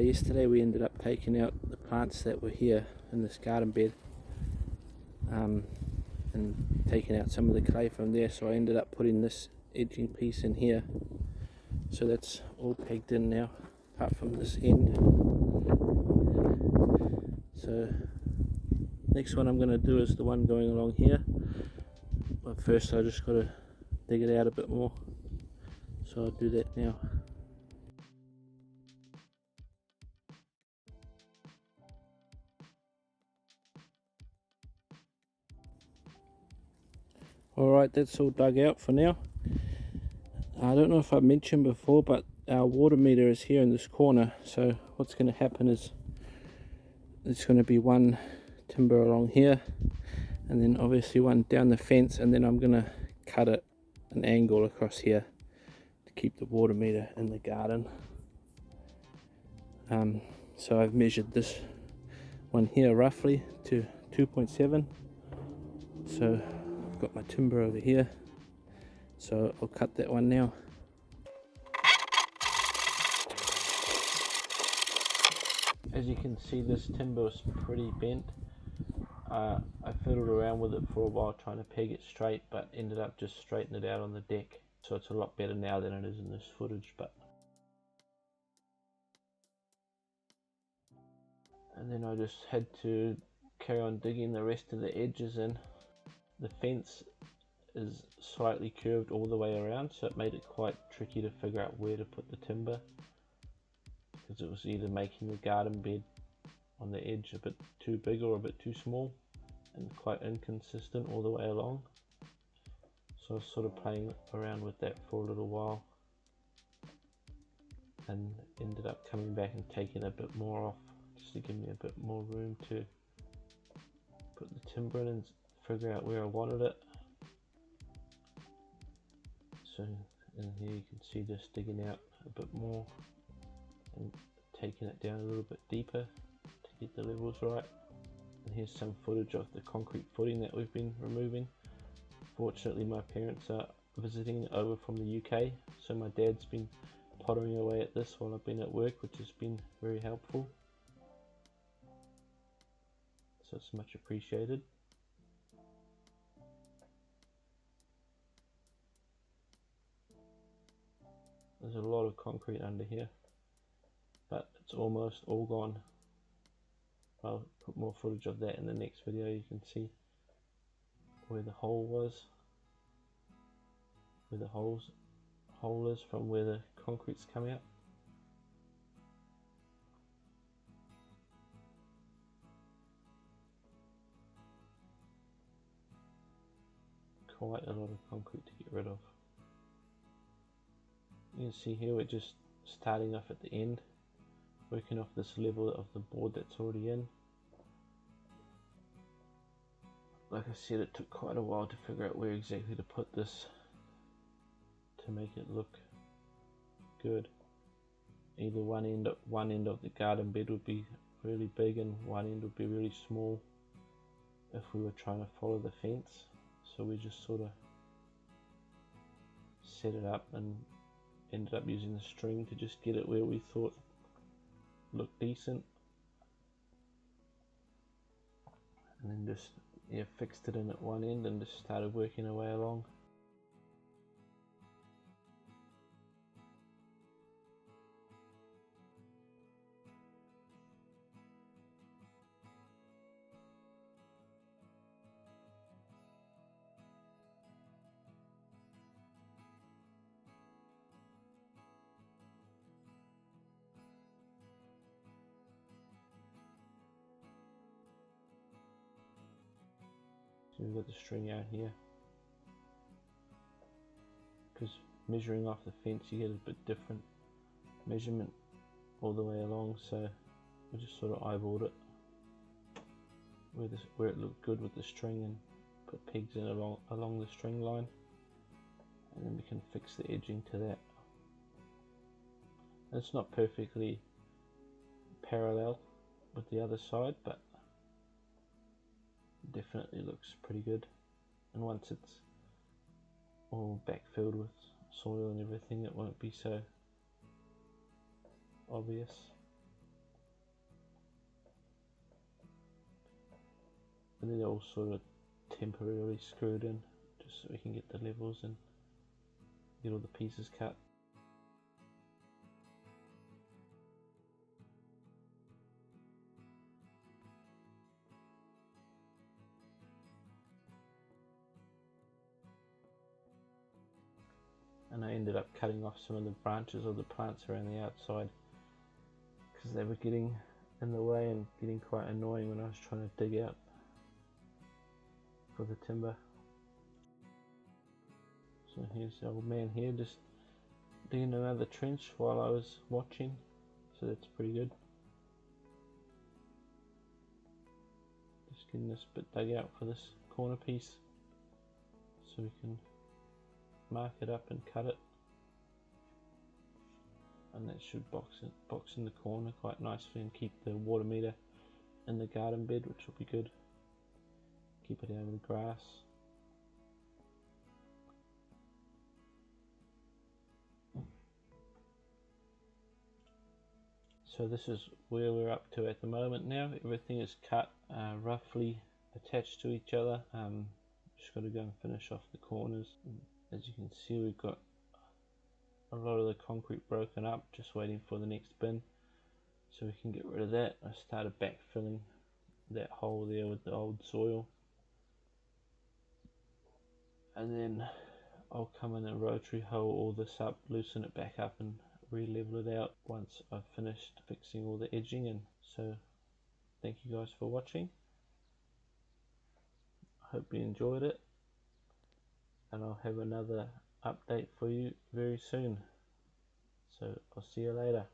Yesterday we ended up taking out the plants that were here in this garden bed and taking out some of the clay from there, so I ended up putting this edging piece in here. So that's all pegged in now, apart from this end. So next one I'm going to do is the one going along here, but first I just got to dig it out a bit more, so I'll do that now. Alright, that's all dug out for now. I don't know if I mentioned before, but our water meter is here in this corner, so what's going to happen is it's going to be one timber along here and then obviously one down the fence, and then I'm going to cut it an angle across here to keep the water meter in the garden. So I've measured this one here roughly to 2.7, so I've got my timber over here, so I'll cut that one now. As you can see, this timber is pretty bent. I fiddled around with it for a while trying to peg it straight, but ended up just straightening it out on the deck, so it's a lot better now than it is in this footage. And then I just had to carry on digging the rest of the edges in. The fence is slightly curved all the way around, so it made it quite tricky to figure out where to put the timber, because it was either making the garden bed on the edge a bit too big or a bit too small, and quite inconsistent all the way along. So I was sort of playing around with that for a little while, and ended up coming back and taking a bit more off, just to give me a bit more room to put the timber in and figure out where I wanted it. So in here you can see just digging out a bit more and taking it down a little bit deeper to get the levels right. And here's some footage of the concrete footing that we've been removing. Fortunately my parents are visiting over from the UK, so my dad's been pottering away at this while I've been at work, which has been very helpful, so it's much appreciated. There's a lot of concrete under here, but it's almost all gone. I'll put more footage of that in the next video. You can see where the hole was, where the hole is from where the concrete's come out. Quite a lot of concrete to get rid of. You can see here we're just starting off at the end, working off this level of the board that's already in. Like I said, it took quite a while to figure out where exactly to put this to make it look good. Either one end of the garden bed would be really big and one end would be really small if we were trying to follow the fence. So we just sort of set it up and ended up using the string to just get it where we thought looked decent, and then just fixed it in at one end and just started working our way along. So we've got the string out here, because measuring off the fence you get a bit different measurement all the way along, so we just sort of eyeballed it where it looked good with the string and put pegs in along the string line, and then we can fix the edging to that. It's not perfectly parallel with the other side, but definitely looks pretty good, and once it's all backfilled with soil and everything it won't be so obvious. and then they're all sort of temporarily screwed in just so we can get the levels and get all the pieces cut. And I ended up cutting off some of the branches of the plants around the outside because they were getting in the way and getting quite annoying when I was trying to dig out for the timber. So here's the old man here just digging another trench while I was watching, so that's pretty good. Just getting this bit dug out for this corner piece so we can mark it up and cut it, and that should box in the corner quite nicely and keep the water meter in the garden bed, which will be good. Keep it out of the grass. So this is where we're up to at the moment now. Everything is cut roughly attached to each other. Just got to go and finish off the corners. As you can see, we've got a lot of the concrete broken up, just waiting for the next bin so we can get rid of that. I started backfilling that hole there with the old soil, and then I'll come in and rotary hoe all this up, loosen it back up and re-level it out once I've finished fixing all the edging in. So thank you guys for watching. I hope you enjoyed it, and I'll have another update for you very soon. So I'll see you later.